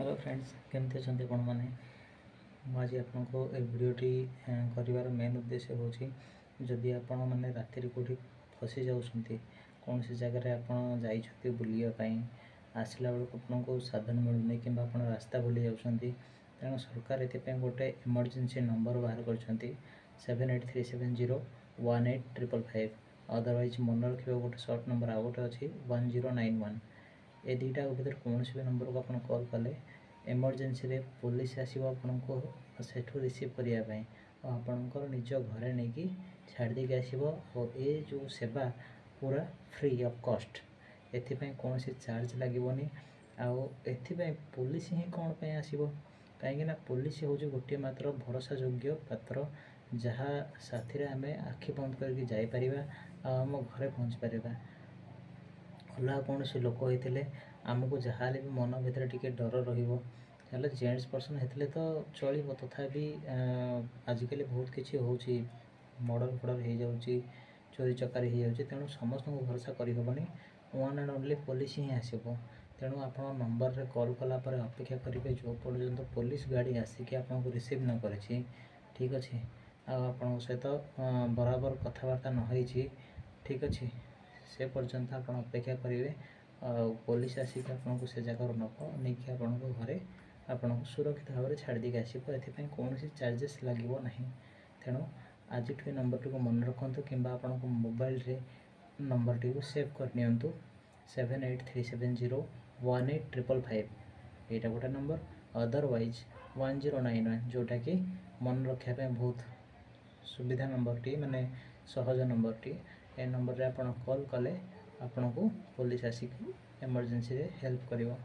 Hello friends केमती अच्छा आपण मैंने मुझे आपको ए भिडटी कर मेन उद्देश्य हूँ जदि आपण मैंने राति कौटी फसी जाऊँच कौन सी जगह आप जा बुलायापाई आसला बेलू आपको साधन मिलूनी कि रास्ता भूली जाऊँच तेणु सरकार ये गोटे इमरजेंसी नंबर बाहर कर 7837018555 अदरवाइज मन रखा गोटे सर्ट नंबर आ गोटे अच्छी 1091 ए दुईटा भितर कौन भी नंबर को आप कॉल कले इमरजेंसी रे पुलिस आसो आपको सेठू रिसीव करने आपणकर निज घरे नहीं कि छाड़ी आसो और ये जो सेवा पूरा फ्री ऑफ कॉस्ट एथिपाई कौन सी चार्ज लगभग आउ पुलिस ही कौन पे आसो कहीं पुलिस हूँ गोटे मात्र भरोसा योग्य पात्र जहाँ साथी आम आखि बंद करके जापर आम घरे पहुँच पार अलग कौन से लोक होते आमको जहाँ भी मन भर टे डर रहा जेंट्स पर्सन होते तो चलो तथापि आजिकल बहुत किसी हो मर्डर फर्डर हो जाऊँगी चोरी चकारी हो जाऊँगी तेणु समस्त को भरोसा करहबनी वन एंड ओनली पुलिस ही आसो तेणु आप नंबर रे कॉल कलापर अपेक्षा करेंगे जो पर्यंत पुलिस गाड़ी आसिक आपको रिसीव न करी ठीक अच्छे आपण सहित बराबर कथबार्ता नई ठीक अच्छे से पर्यंत आप अपेक्षा करेंगे पुलिस आसिक आपको से जगह नब नहीं कि आपको घरे आपको सुरक्षित भाव में छाड़ी आसो ये कौन चार्जेस लगे ना तेणु आज नंबर टी मन रखु कि मोबाइल रे नंबर टी सेव करनी 7837018555 यहाँ गोटे नंबर अदरवाइज 1091 जोटा कि मन रखापी बहुत सुविधा नंबर टी माने सहज नंबर टी ए नंबर रे आप कॉल कले आपन को पुलिस आसिक इमरजेंसी रे हेल्प करिवो।